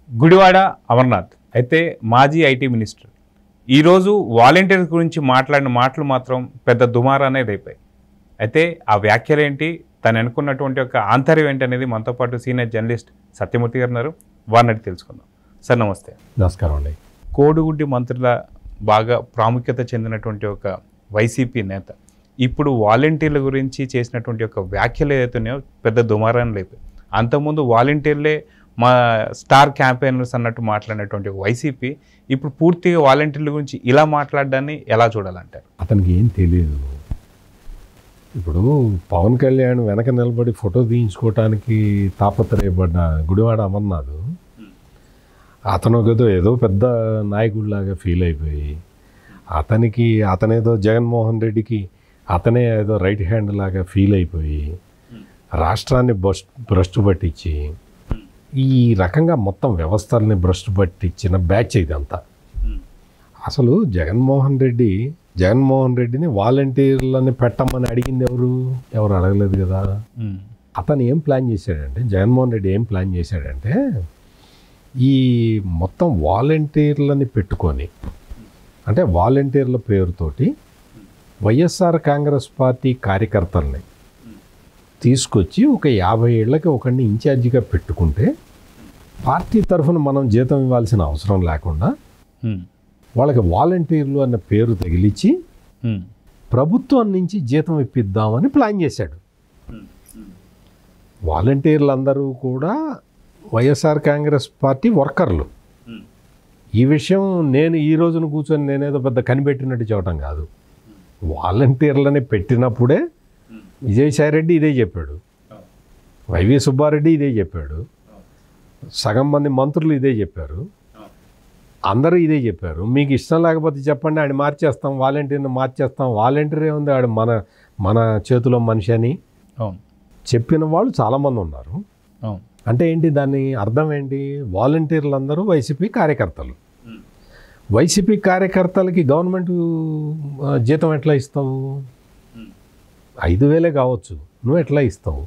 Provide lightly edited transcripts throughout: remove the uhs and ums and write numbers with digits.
గుడివాడ అమర్నాథ్ అయితే మాజీ IT minister ఈరోజు వాలంటీర్స్ గురించి మాట్లాడిన మాటలు మాత్రం పెద్ద దుమారా అనేది అయిపోయాయి. అయితే ఆ వ్యాఖ్యలు ఏంటి, తను అనుకున్నటువంటి ఒక ఆంతర్యం ఏంటి అనేది మనతో పాటు సీనియర్ జర్నలిస్ట్ సత్యమూర్తి గారు ఉన్నారు. వారిని అడిగి తెలుసుకుందాం. సార్ నమస్తే. నమస్కారం అండి. కోడిగుడ్డి మంత్రుల బాగా ప్రాముఖ్యత చెందినటువంటి ఒక వైసీపీ నేత ఇప్పుడు వాలంటీర్ల గురించి చేసినటువంటి ఒక వ్యాఖ్యలు ఏదైతున్నాయో పెద్ద దుమారాన్ని లేపాయి. అంతకుముందు వాలంటీర్లే మా స్టార్ క్యాంపెయినర్స్ అన్నట్టు మాట్లాడినటువంటి వైసీపీ ఇప్పుడు పూర్తిగా వాలంటీర్ల గురించి ఇలా మాట్లాడడాన్ని ఎలా చూడాలంటారు? అతనికి ఏం తెలియదు. ఇప్పుడు పవన్ కళ్యాణ్ వెనక నిలబడి ఫోటో తీయించుకోవటానికి తాపత్రయపడ్డ గుడివాడ అమర్నాథ్ అతను ఏదో పెద్ద నాయకుడిలాగా ఫీల్ అయిపోయి అతనేదో జగన్మోహన్ రెడ్డికి అతనే ఏదో రైట్ హ్యాండ్ లాగా ఫీల్ అయిపోయి రాష్ట్రాన్ని భ్రష్టు పట్టించి ఈ రకంగా మొత్తం వ్యవస్థల్ని భ్రష్టు పట్టించిన బ్యాచ్ ఇదంతా. అసలు జగన్మోహన్ రెడ్డిని వాలంటీర్లని పెట్టమని అడిగింది ఎవరు అడగలేదు కదా. అతను ఏం ప్లాన్ చేశాడంటే, జగన్మోహన్ రెడ్డి ఏం ప్లాన్ చేశాడంటే, ఈ మొత్తం వాలంటీర్లని పెట్టుకొని, అంటే వాలంటీర్ల పేరుతోటి వైఎస్ఆర్ కాంగ్రెస్ పార్టీ కార్యకర్తల్ని తీసుకొచ్చి ఒక 50 ఏళ్ళకి ఒకరిని ఇన్ఛార్జిగా పెట్టుకుంటే పార్టీ తరఫున మనం జీతం ఇవ్వాల్సిన అవసరం లేకుండా వాళ్ళకి వాలంటీర్లు అన్న పేరు తగిలించి ప్రభుత్వం నుంచి జీతం ఇప్పిద్దామని ప్లాన్ చేశాడు. వాలంటీర్లు అందరూ కూడా వైఎస్ఆర్ కాంగ్రెస్ పార్టీ వర్కర్లు. ఈ విషయం నేను ఈ రోజున కూర్చొని నేనేదో పెద్ద కనిపెట్టినట్టు చెప్పడం కాదు. వాలంటీర్లని పెట్టినప్పుడే విజయసాయి రెడ్డి ఇదే చెప్పాడు, వైవి సుబ్బారెడ్డి ఇదే చెప్పాడు, సగం మంది మంత్రులు ఇదే చెప్పారు, అందరూ ఇదే చెప్పారు. మీకు ఇష్టం లేకపోతే చెప్పండి, ఆడు మార్చేస్తాం, వాలంటీర్ని మార్చేస్తాం, వాలంటీర్ ఏముంది, ఆడు మన చేతిలో మనిషి అని చెప్పిన వాళ్ళు చాలామంది ఉన్నారు. అంటే ఏంటి, దాని అర్థం ఏంటి? వాలంటీర్లు అందరూ వైసీపీ కార్యకర్తలు. వైసీపీ కార్యకర్తలకి గవర్నమెంట్ జీతం ఎట్లా ఇస్తావు? 5,000 కావచ్చు, నువ్వు ఎట్లా ఇస్తావు?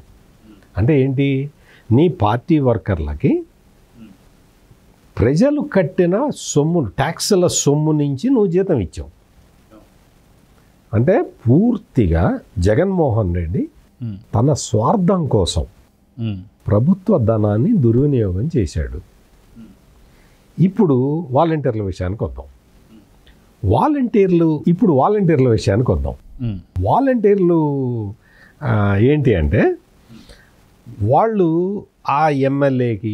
అంటే ఏంటి, నీ పార్టీ వర్కర్లకి ప్రజలు కట్టిన సొమ్ము, ట్యాక్సుల సొమ్ము నుంచి నువ్వు జీతం ఇచ్చావు. అంటే పూర్తిగా జగన్మోహన్ రెడ్డి తన స్వార్థం కోసం ప్రభుత్వ ధనాన్ని దుర్వినియోగం చేశాడు. ఇప్పుడు వాలంటీర్ల విషయానికి వద్దాం. వాలంటీర్ల విషయానికి వద్దాం. వాలంటీర్లు ఏంటి అంటే, వాళ్ళు ఆ ఎమ్మెల్యేకి,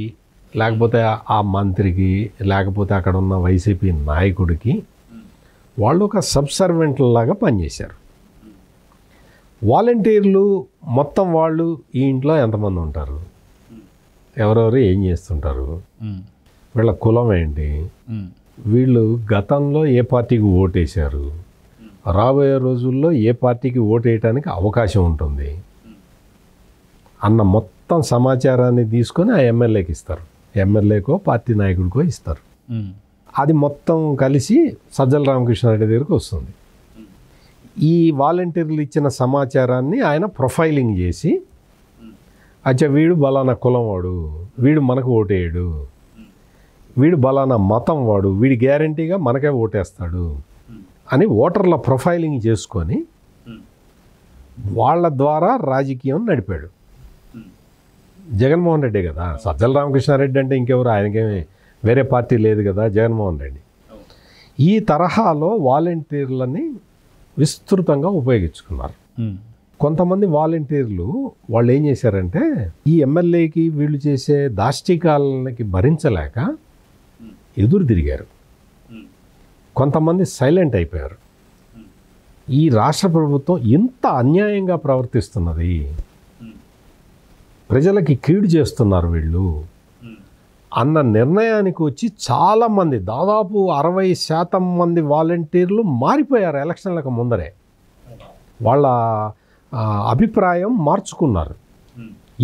లేకపోతే ఆ మంత్రికి, లేకపోతే అక్కడ ఉన్న వైసీపీ నాయకుడికి వాళ్ళు ఒక సబ్సర్వెంట్లలాగా పనిచేశారు. వాలంటీర్లు మొత్తం వాళ్ళు ఈ ఇంట్లో ఎంతమంది ఉంటారు, ఎవరెవరు ఏం చేస్తుంటారు, వీళ్ళ కులం ఏంటి, వీళ్ళు గతంలో ఏ పార్టీకి ఓటేశారు, రాబోయే రోజుల్లో ఏ పార్టీకి ఓటేయటానికి అవకాశం ఉంటుంది అన్న మొత్తం సమాచారాన్ని తీసుకొని ఆ ఎమ్మెల్యేకి ఇస్తారు. ఎమ్మెల్యేకో పార్టీ నాయకుడికో ఇస్తారు. అది మొత్తం కలిసి సజ్జల రామకృష్ణారెడ్డి దగ్గరికి వస్తుంది. ఈ వాలంటీర్లు ఇచ్చిన సమాచారాన్ని ఆయన ప్రొఫైలింగ్ చేసి, అచ్చా వీడు బలానా కులం వాడు, వీడు మనకు ఓటేయడు, వీడు బలానా మతం వాడు, వీడి గ్యారంటీగా మనకే ఓటేస్తాడు అని ఓటర్ల ప్రొఫైలింగ్ చేసుకొని వాళ్ళ ద్వారా రాజకీయం నడిపాడు. జగన్మోహన్ రెడ్డి కదా, సజ్జల రామకృష్ణారెడ్డి అంటే ఇంకెవరు, ఆయనకేమి వేరే పార్టీ లేదు కదా, జగన్మోహన్ రెడ్డి. ఈ తరహాలో వాలంటీర్లని విస్తృతంగా ఉపయోగించుకున్నారు. కొంతమంది వాలంటీర్లు వాళ్ళు ఏం చేశారంటే, ఈ ఎమ్మెల్యేకి వీళ్ళు చేసే దాష్టికాలకి భరించలేక ఎదురు తిరిగారు. కొంతమంది సైలెంట్ అయిపోయారు. ఈ రాష్ట్ర ప్రభుత్వం ఇంత అన్యాయంగా ప్రవర్తిస్తున్నది, ప్రజలకి కీడు చేస్తున్నారు వీళ్ళు అన్న నిర్ణయానికి వచ్చి చాలామంది, దాదాపు 60% మంది వాలంటీర్లు మారిపోయారు. ఎలక్షన్లకు ముందరే వాళ్ళ అభిప్రాయం మార్చుకున్నారు.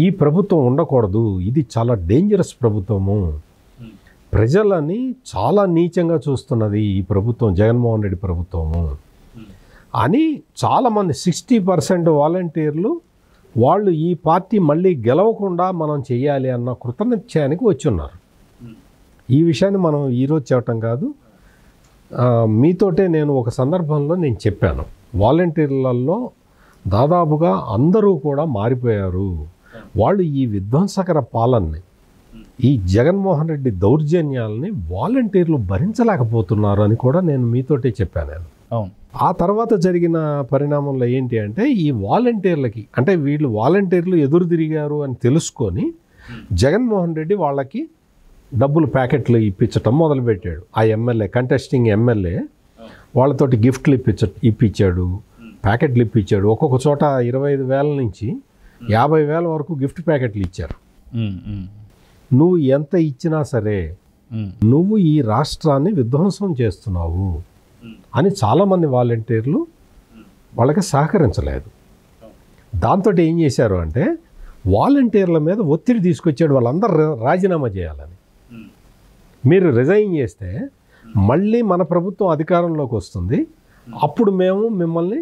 ఈ ప్రభుత్వం ఉండకూడదు, ఇది చాలా డేంజరస్ ప్రభుత్వము, ప్రజలని చాలా నీచంగా చూస్తున్నది ఈ ప్రభుత్వం, జగన్మోహన్ రెడ్డి ప్రభుత్వము అని చాలామంది 60% వాలంటీర్లు వాళ్ళు ఈ పార్టీ మళ్ళీ గెలవకుండా మనం చెయ్యాలి అన్న కృతనిశ్చయానికి వచ్చి ఉన్నారు. ఈ విషయాన్ని మనం ఈరోజు చెప్పటం కాదు, మీతోటే నేను ఒక సందర్భంలో నేను చెప్పాను, వాలంటీర్లలో దాదాపుగా అందరూ కూడా మారిపోయారు. వాళ్ళు ఈ విధ్వంసకర పాలనని, ఈ జగన్మోహన్ రెడ్డి దౌర్జన్యాలని వాలంటీర్లు భరించలేకపోతున్నారు అని కూడా నేను మీతోటే చెప్పాను. నేను ఆ తర్వాత జరిగిన పరిణామంలో ఏంటి అంటే, ఈ వాలంటీర్లకి అంటే వీళ్ళు వాలంటీర్లు ఎదురు తిరిగారు అని తెలుసుకొని జగన్మోహన్ రెడ్డి వాళ్ళకి డబ్బులు ప్యాకెట్లు ఇప్పించటం మొదలుపెట్టాడు. ఆ ఎమ్మెల్యే, కంటెస్టింగ్ ఎమ్మెల్యే వాళ్ళతోటి గిఫ్ట్లు ఇప్పించాడు, ప్యాకెట్లు ఇప్పించాడు. ఒక్కొక్క చోట 25,000 నుంచి 50,000 వరకు గిఫ్ట్ ప్యాకెట్లు ఇచ్చారు. నువ్వు ఎంత ఇచ్చినా సరే నువ్వు ఈ రాష్ట్రాన్ని విధ్వంసం చేస్తున్నావు అని చాలామంది వాలంటీర్లు వాళ్ళకి సహకరించలేదు. దాంతో ఏం చేశారు అంటే, వాలంటీర్ల మీద ఒత్తిడి తీసుకొచ్చాడు, వాళ్ళందరూ రాజీనామా చేయాలని. మీరు రిజైన్ చేస్తే మళ్ళీ మన ప్రభుత్వం అధికారంలోకి వస్తుంది, అప్పుడు మేము మిమ్మల్ని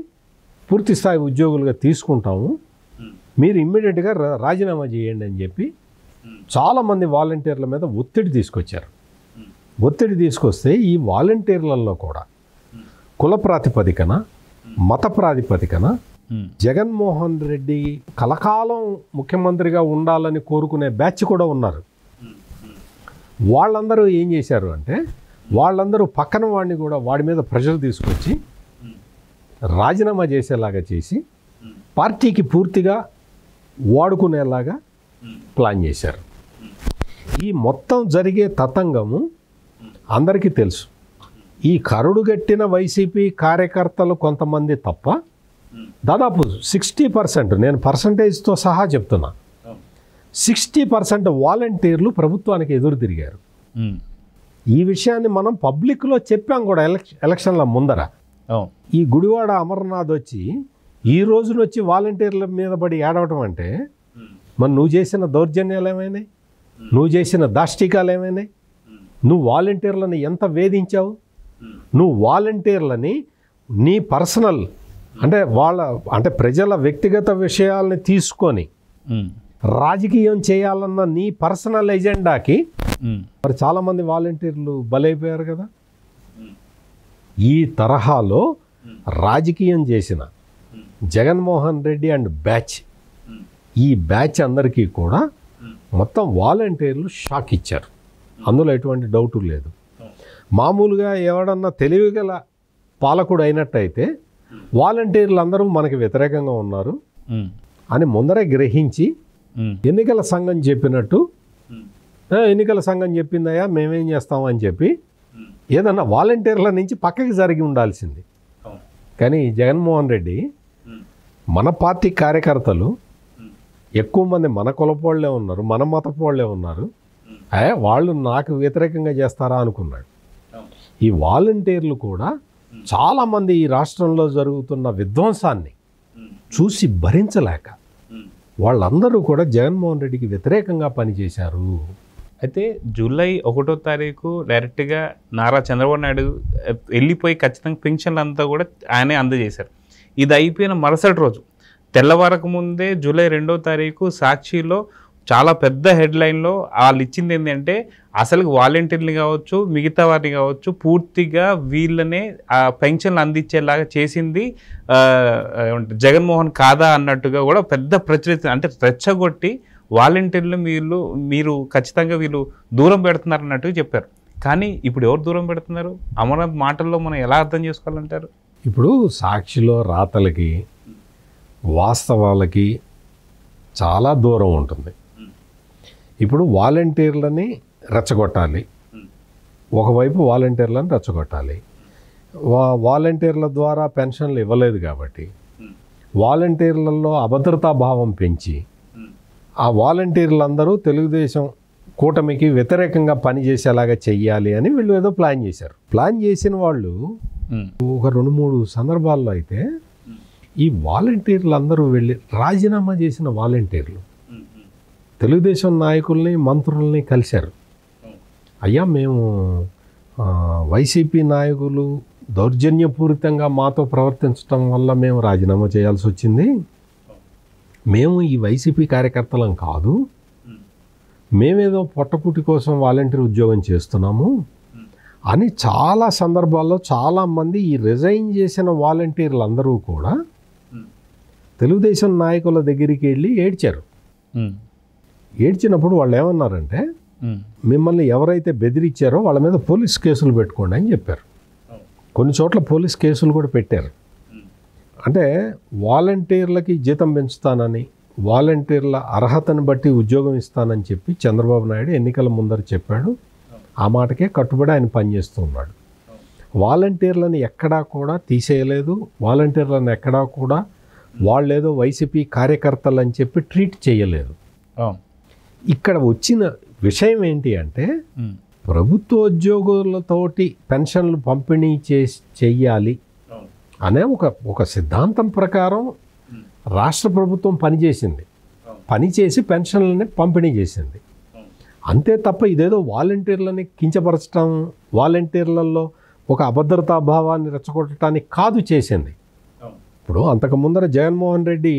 పూర్తి స్థాయి ఉద్యోగులుగా తీసుకుంటాము, మీరు ఇమ్మీడియట్గా రాజీనామా చేయండి అని చెప్పి చాలామంది వాలంటీర్ల మీద ఒత్తిడి తీసుకొచ్చారు. ఒత్తిడి తీసుకొస్తే ఈ వాలంటీర్లలో కూడా కుల ప్రాతిపదికన, మత ప్రాతిపదికన జగన్మోహన్ రెడ్డి కలకాలం ముఖ్యమంత్రిగా ఉండాలని కోరుకునే బ్యాచ్ కూడా ఉన్నారు. వాళ్ళందరూ ఏం చేశారు అంటే, వాళ్ళందరూ పక్కన వాడిని కూడా వాడి మీద ప్రెషర్ తీసుకొచ్చి రాజీనామా చేసేలాగా చేసి పార్టీకి పూర్తిగా వాడుకునేలాగా ప్లాన్ చేశారు. ఈ మొత్తం జరిగే తతంగము అందరికీ తెలుసు. ఈ కరుడుగట్టిన వైసీపీ కార్యకర్తలు కొంతమంది తప్ప దాదాపు 60%, నేను పర్సంటేజ్తో సహా చెప్తున్నా, 60% వాలంటీర్లు ప్రభుత్వానికి ఎదురు తిరిగారు. ఈ విషయాన్ని మనం పబ్లిక్లో చెప్పాం కూడా ఎలక్షన్ల ముందర. ఈ గుడివాడ అమర్నాథ్ వచ్చి ఈ రోజున వచ్చి వాలంటీర్ల మీద పడి ఏడవటం అంటే, మరి నువ్వు చేసిన దౌర్జన్యాలు ఏమైనాయి, నువ్వు చేసిన దాష్టికాలు ఏమైనాయి, నువ్వు వాలంటీర్లను ఎంత వేధించావు, నువ్వు వాలంటీర్లని నీ పర్సనల్ అంటే ప్రజల వ్యక్తిగత విషయాల్ని తీసుకొని రాజకీయం చేయాలన్న నీ పర్సనల్ ఎజెండాకి మరి చాలామంది వాలంటీర్లు బలైపోయారు కదా. ఈ తరహాలో రాజకీయం చేసిన జగన్మోహన్ రెడ్డి అండ్ బ్యాచ్, ఈ బ్యాచ్ అందరికీ కూడా మొత్తం వాలంటీర్లు షాక్ ఇచ్చారు, అందులో ఎటువంటి డౌటు లేదు. మామూలుగా ఎవడన్నా తెలివిగల పాలకుడు అయినట్టయితే వాలంటీర్లు అందరూ మనకి వ్యతిరేకంగా ఉన్నారు అని ముందరే గ్రహించి ఎన్నికల సంఘం చెప్పినట్టు, ఎన్నికల సంఘం చెప్పిందయ్యా మేమేం చేస్తామని చెప్పి ఏదన్నా వాలంటీర్ల నుంచి పక్కకి జరిగి ఉండాల్సింది. కానీ జగన్మోహన్ రెడ్డి మన పార్టీ కార్యకర్తలు ఎక్కువ మంది మన కులపోళ్లే ఉన్నారు, మన మతపోళ్లే ఉన్నారు, వాళ్ళు నాకు వ్యతిరేకంగా చేస్తారా అనుకున్నాడు. ఈ వాలంటీర్లు కూడా చాలామంది ఈ రాష్ట్రంలో జరుగుతున్న విధ్వంసాన్ని చూసి భరించలేక వాళ్ళందరూ కూడా జగన్మోహన్ రెడ్డికి వ్యతిరేకంగా పనిచేశారు. అయితే జూలై 1వ తారీఖు డైరెక్ట్గా నారా చంద్రబాబు నాయుడు వెళ్ళిపోయి ఖచ్చితంగా పెన్షన్లు అంతా కూడా ఆయనే అందజేశారు. ఇది అయిపోయిన మరుసటి రోజు తెల్లవారకు ముందే జూలై 2వ తారీఖు సాక్షిలో చాలా పెద్ద హెడ్లైన్లో వాళ్ళు ఇచ్చింది ఏంటంటే, అసలు వాలంటీర్లు కావచ్చు మిగతా వారిని కావచ్చు పూర్తిగా వీళ్ళనే ఆ పెన్షన్లు అందించేలాగా చేసింది జగన్మోహన్ కాదా అన్నట్టుగా కూడా పెద్ద ప్రచురిత, అంటే రెచ్చగొట్టి వాలంటీర్లు మీరు ఖచ్చితంగా వీళ్ళు దూరం పెడుతున్నారు అన్నట్టుగా చెప్పారు. కానీ ఇప్పుడు ఎవరు దూరం పెడుతున్నారు? అమర్నాథ్ మాటల్లో మనం ఎలా అర్థం చేసుకోవాలంటారు? ఇప్పుడు సాక్షిలో రాతలకి వాస్తవాలకి చాలా దూరం ఉంటుంది. ఇప్పుడు వాలంటీర్లని రెచ్చగొట్టాలి, ఒకవైపు వాలంటీర్లను రెచ్చగొట్టాలి. వాలంటీర్ల ద్వారా పెన్షన్లు ఇవ్వలేదు కాబట్టి వాలంటీర్లలో అభద్రతా భావం పెంచి ఆ వాలంటీర్లందరూ తెలుగుదేశం కూటమికి వ్యతిరేకంగా పనిచేసేలాగా చెయ్యాలి అని వీళ్ళు ఏదో ప్లాన్ చేశారు. ప్లాన్ చేసిన వాళ్ళు ఒక 2-3 సందర్భాల్లో అయితే ఈ వాలంటీర్లు అందరూ వెళ్ళి రాజీనామా చేసిన వాలంటీర్లు తెలుగుదేశం నాయకుల్ని మంత్రుల్ని కలిశారు. అయ్యా మేము వైసీపీ నాయకులు దౌర్జన్యపూరితంగా మాతో ప్రవర్తించడం వల్ల మేము రాజీనామా చేయాల్సి వచ్చింది, మేము ఈ వైసీపీ కార్యకర్తలం కాదు, మేమేదో పొట్టకూటి కోసం వాలంటీర్ ఉద్యోగం చేస్తున్నాము అని చాలా సందర్భాల్లో చాలామంది ఈ రిజైన్ చేసిన వాలంటీర్లు అందరూ కూడా తెలుగుదేశం నాయకుల దగ్గరికి వెళ్ళి ఏడ్చారు. ఏడ్చినప్పుడు వాళ్ళు ఏమన్నారంటే, మిమ్మల్ని ఎవరైతే బెదిరించారో వాళ్ళ మీద పోలీస్ కేసులు పెట్టుకోండి అని చెప్పారు. కొన్ని చోట్ల పోలీస్ కేసులు కూడా పెట్టారు. అంటే వాలంటీర్లకి జీతం పెంచుతానని, వాలంటీర్ల అర్హతను బట్టి ఉద్యోగం ఇస్తానని చెప్పి చంద్రబాబు నాయుడు ఎన్నికల ముందర చెప్పాడు. ఆ మాటకే కట్టుబడి ఆయన పనిచేస్తూ ఉన్నాడు. వాలంటీర్లను ఎక్కడా కూడా తీసేయలేదు. వాలంటీర్లను ఎక్కడా కూడా వాళ్ళేదో వైసీపీ కార్యకర్తలు అని చెప్పి ట్రీట్ చేయలేదు. ఇక్కడ వచ్చిన విషయం ఏంటి అంటే, ప్రభుత్వోద్యోగులతోటి పెన్షన్లు పంపిణీ చెయ్యాలి అనే ఒక సిద్ధాంతం ప్రకారం రాష్ట్ర ప్రభుత్వం పనిచేసింది. పనిచేసి పెన్షన్లని పంపిణీ చేసింది. అంతే తప్ప ఇదేదో వాలంటీర్లని కించపరచడం, వాలంటీర్లలో ఒక అభద్రతా భావాన్ని రెచ్చగొట్టడానికి కాదు చేసింది. ఇప్పుడు అంతకు ముందర జగన్మోహన్ రెడ్డి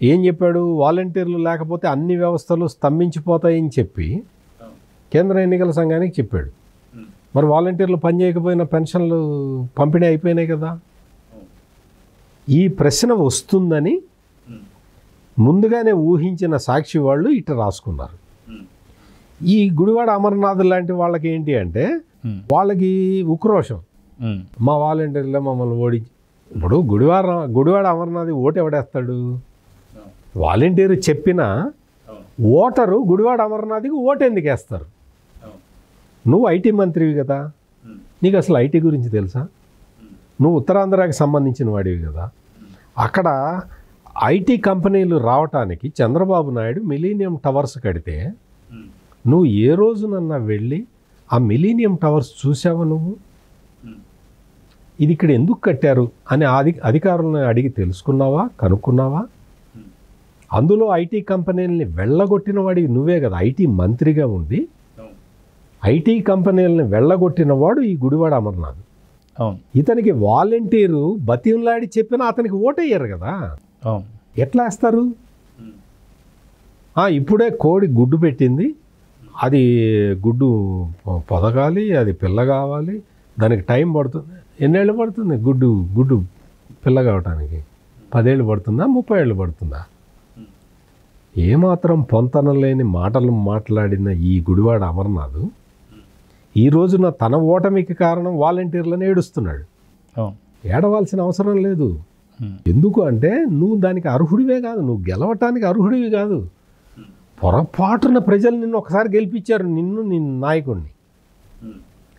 ఏం చెప్పాడు, వాలంటీర్లు లేకపోతే అన్ని వ్యవస్థలు స్తంభించిపోతాయని చెప్పి కేంద్ర ఎన్నికల సంఘానికి చెప్పాడు. మరి వాలంటీర్లు పనిచేయకపోయినా పెన్షన్లు పంపిణీ అయిపోయినాయి కదా. ఈ ప్రశ్న వస్తుందని ముందుగానే ఊహించిన సాక్షి వాళ్ళు ఇట్లా రాసుకున్నారు. ఈ గుడివాడ అమర్నాథ్ లాంటి వాళ్ళకి ఏంటి అంటే, వాళ్ళకి ఉక్రోషం, మా వాలంటీర్లే మమ్మల్ని ఓడించి. ఇప్పుడు గుడివాడ అమర్నాథ్ ఓటు ఎవడేస్తాడు? వాలంటీర్ చెప్పిన ఓటరు గుడివాడ అమర్నాథ్కి ఓటు ఎందుకు వేస్తారు? నువ్వు ఐటీ మంత్రివి కదా, నీకు అసలు ఐటీ గురించి తెలుసా? నువ్వు ఉత్తరాంధ్రకి సంబంధించిన వాడివి కదా. అక్కడ ఐటీ కంపెనీలు రావటానికి చంద్రబాబు నాయుడు మిలీనియం టవర్స్ కడితే నువ్వు ఏ రోజునన్నా వెళ్ళి ఆ మిలీనియం టవర్స్ చూసావా? నువ్వు ఇది ఇక్కడ ఎందుకు కట్టారు అని అధికారులను అడిగి తెలుసుకున్నావా, కనుక్కున్నావా? అందులో ఐటీ కంపెనీలని వెళ్ళగొట్టిన వాడికి నువ్వే కదా. ఐటీ మంత్రిగా ఉండి ఐటీ కంపెనీలని వెళ్ళగొట్టిన వాడు ఈ గుడివాడ అమర్నాథ్. ఇతనికి వాలంటీరు బతింలాడి చెప్పినా అతనికి ఓటయ్యారు కదా. ఎట్లా వేస్తారు? ఇప్పుడే కోడి గుడ్డు పెట్టింది, అది గుడ్డు పొదగాలి, అది పిల్ల కావాలి, దానికి టైం పడుతుంది. ఎన్నేళ్ళు పడుతుంది గుడ్డు పిల్ల కావటానికి? 10 ఏళ్ళు పడుతుందా, 30 ఏళ్ళు పడుతుందా? ఏమాత్రం పొంతన లేని మాటలు మాట్లాడిన ఈ గుడివాడ అమర్నాథ్ ఈ రోజున తన ఓటమికి కారణం వాలంటీర్లను ఏడుస్తున్నాడు. ఏడవాల్సిన అవసరం లేదు. ఎందుకు అంటే నువ్వు దానికి అర్హుడివే కాదు, నువ్వు గెలవటానికి అర్హుడివి కాదు. పొరపాటున ప్రజలు నిన్ను ఒకసారి గెలిపించారు, నీ నాయకుడిని.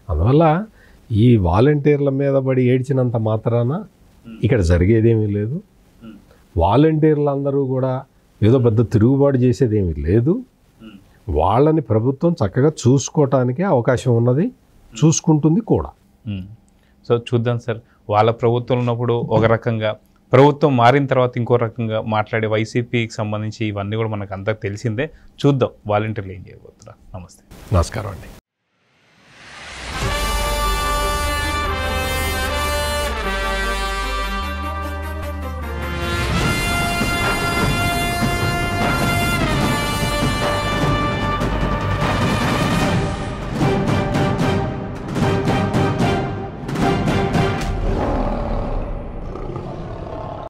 అందువల్ల ఈ వాలంటీర్ల మీద పడి ఏడ్చినంత మాత్రాన ఇక్కడ జరిగేదేమీ లేదు. వాలంటీర్లు అందరూ కూడా ఏదో పెద్ద తిరుగుబాటు చేసేదేమీ లేదు. వాళ్ళని ప్రభుత్వం చక్కగా చూసుకోవటానికే అవకాశం ఉన్నది, చూసుకుంటుంది కూడా. సో చూద్దాం సార్, వాళ్ళ ప్రభుత్వం ఉన్నప్పుడు ఒక రకంగా, ప్రభుత్వం మారిన తర్వాత ఇంకో రకంగా మాట్లాడే వైసీపీకి సంబంధించి ఇవన్నీ కూడా మనకు అంతా తెలిసిందే. చూద్దాం వాలంటీర్లు ఏం చేయబోతున్నారు. నమస్తే. నమస్కారం అండి.